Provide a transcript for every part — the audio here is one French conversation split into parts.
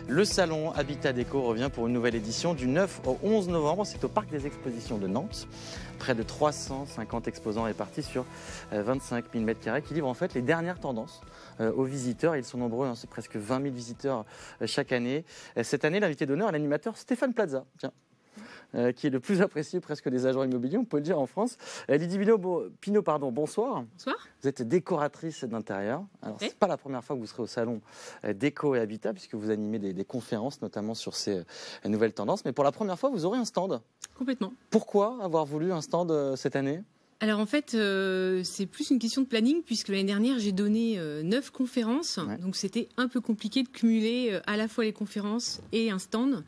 Le salon Habitat Déco revient pour une nouvelle édition du 9 au 11 novembre. C'est au Parc des Expositions de Nantes. Près de 350 exposants répartis sur 25 000 m² qui livrent en fait les dernières tendances aux visiteurs. Ils sont nombreux, hein, c'est presque 20 000 visiteurs chaque année. Cette année, l'invité d'honneur est l'animateur Stéphane Plaza. Tiens. Qui est le plus apprécié presque des agents immobiliers, on peut le dire en France. Lydie Pinot, bonsoir. Bonsoir. Vous êtes décoratrice d'intérieur. Alors, ce n'est pas la première fois que vous serez au salon Déco et Habitat, puisque vous animez des conférences, notamment sur ces nouvelles tendances. Mais pour la première fois, vous aurez un stand. Complètement. Pourquoi avoir voulu un stand cette année ? Alors en fait, c'est plus une question de planning, puisque l'année dernière, j'ai donné 9 conférences. Ouais. Donc c'était un peu compliqué de cumuler à la fois les conférences et un stand.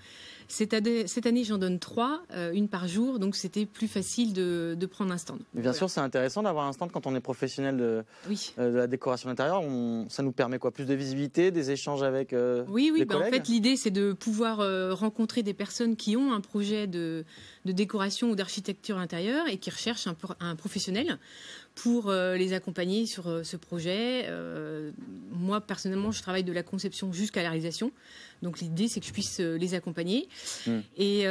Cette année, j'en donne 3, une par jour, donc c'était plus facile de prendre un stand. Bien sûr, c'est intéressant d'avoir un stand quand on est professionnel de la décoration d'intérieur. Ça nous permet quoi ? Plus de visibilité, des échanges avec Oui, les collègues ? En fait, l'idée, c'est de pouvoir rencontrer des personnes qui ont un projet de décoration ou d'architecture intérieure et qui recherchent un professionnel pour les accompagner sur ce projet. Moi, personnellement, je travaille de la conception jusqu'à la réalisation. Donc l'idée, c'est que je puisse les accompagner. Et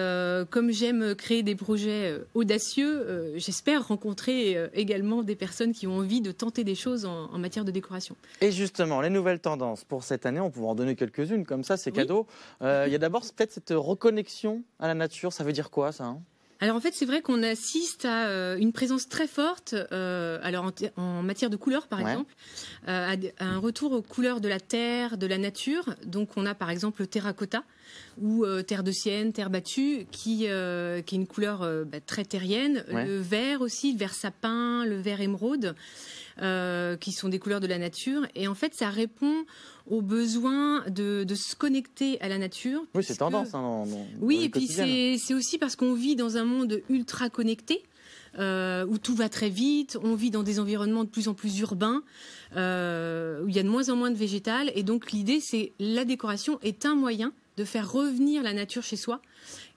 comme j'aime créer des projets audacieux, j'espère rencontrer également des personnes qui ont envie de tenter des choses en matière de décoration. Et justement, les nouvelles tendances pour cette année, on peut en donner quelques-unes, comme ça, c'est cadeau. Il y a d'abord peut-être cette reconnexion à la nature. Ça veut dire quoi, ça, hein ? Alors en fait, c'est vrai qu'on assiste à une présence très forte, alors en matière de couleurs par exemple, à un retour aux couleurs de la terre, de la nature. Donc on a par exemple le terracotta ou terre de sienne, terre battue, qui est une couleur très terrienne. Le vert aussi, le vert sapin, le vert émeraude, qui sont des couleurs de la nature. Et en fait, ça répond au besoin de se connecter à la nature. Oui, c'est tendance. Oui, et puis c'est aussi parce qu'on vit dans un monde ultra connecté, où tout va très vite. On vit dans des environnements de plus en plus urbains, où il y a de moins en moins de végétal. Et donc l'idée, c'est la décoration est un moyen de faire revenir la nature chez soi.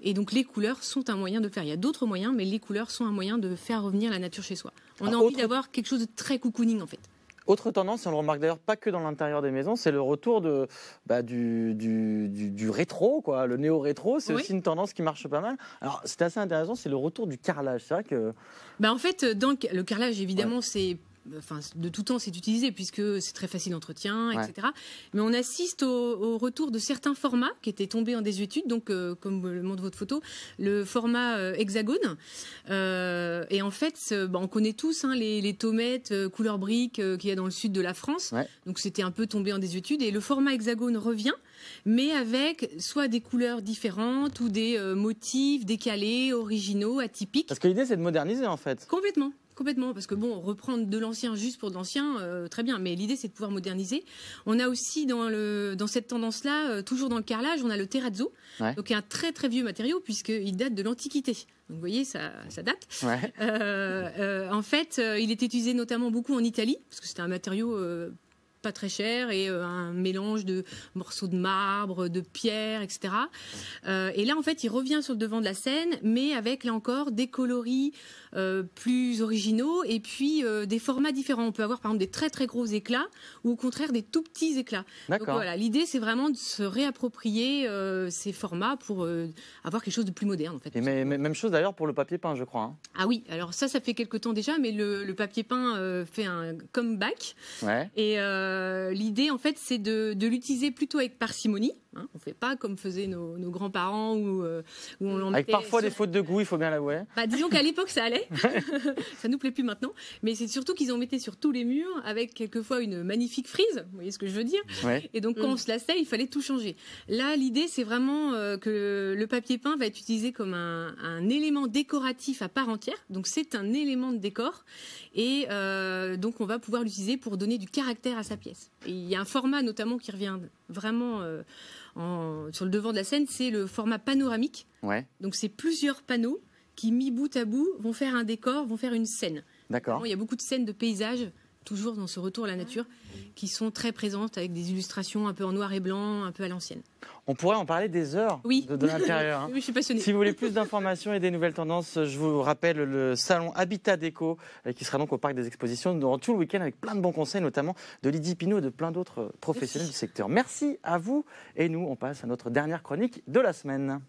Et donc les couleurs sont un moyen de le faire. Il y a d'autres moyens, mais les couleurs sont un moyen de faire revenir la nature chez soi. On a envie d'avoir quelque chose de très cocooning en fait. Autre tendance, et on le remarque d'ailleurs pas que dans l'intérieur des maisons, c'est le retour du rétro, quoi. Le néo-rétro, c'est aussi une tendance qui marche pas mal. Alors c'est assez intéressant, c'est le retour du carrelage. C'est vrai que... en fait, dans le carrelage, évidemment, de tout temps, c'est utilisé puisque c'est très facile d'entretien, etc. Mais on assiste au retour de certains formats qui étaient tombés en désuétude, donc comme le montre votre photo, le format hexagone. Et en fait, on connaît tous les tomates couleur brique qu'il y a dans le sud de la France. Donc c'était un peu tombé en désuétude. Et le format hexagone revient, mais avec soit des couleurs différentes ou des motifs décalés, originaux, atypiques. Parce que l'idée, c'est de moderniser en fait. Complètement, parce que reprendre de l'ancien juste pour de l'ancien, très bien, mais l'idée c'est de pouvoir moderniser. On a aussi dans cette tendance-là, toujours dans le carrelage, on a le terrazzo, donc un très très vieux matériau puisqu'il date de l'Antiquité. Donc vous voyez, ça date. En fait, il était utilisé notamment beaucoup en Italie, parce que c'était un matériau pas très cher et un mélange de morceaux de marbre, de pierre, etc. Et là, en fait, il revient sur le devant de la scène, mais avec, là encore, des coloris plus originaux et puis des formats différents. On peut avoir, par exemple, des très, très gros éclats ou au contraire des tout petits éclats. Donc voilà, l'idée, c'est vraiment de se réapproprier ces formats pour avoir quelque chose de plus moderne, en fait. Et même chose, d'ailleurs, pour le papier peint, je crois. Hein. Ah oui, alors ça fait quelques temps déjà, mais le papier peint fait un comeback. Et l'idée, en fait, c'est de l'utiliser plutôt avec parcimonie. On ne fait pas comme faisaient nos grands-parents où on l'en mettait... Avec parfois des fautes de goût, il faut bien l'avouer. Disons qu'à l'époque, ça allait. Ça ne nous plaît plus maintenant. Mais c'est surtout qu'ils en mettaient sur tous les murs avec quelquefois une magnifique frise. Vous voyez ce que je veux dire ? Et donc, quand on se lassait, il fallait tout changer. Là, l'idée, c'est vraiment que le papier peint va être utilisé comme un élément décoratif à part entière. Donc, c'est un élément de décor. Et donc, on va pouvoir l'utiliser pour donner du caractère à sa pièce. Et il y a un format notamment qui revient vraiment sur le devant de la scène, c'est le format panoramique. Donc c'est plusieurs panneaux qui, mis bout à bout, vont faire un décor, vont faire une scène. D'accord. Il y a beaucoup de scènes de paysages toujours dans ce retour à la nature, qui sont très présentes avec des illustrations un peu en noir et blanc, un peu à l'ancienne. On pourrait en parler des heures de l'intérieur. Oui, je suis passionnée. Si vous voulez plus d'informations et des nouvelles tendances, je vous rappelle le salon Habitat Déco qui sera donc au Parc des Expositions durant tout le week-end avec plein de bons conseils, notamment de Lydie Pinot et de plein d'autres professionnels du secteur. Merci à vous et nous, on passe à notre dernière chronique de la semaine.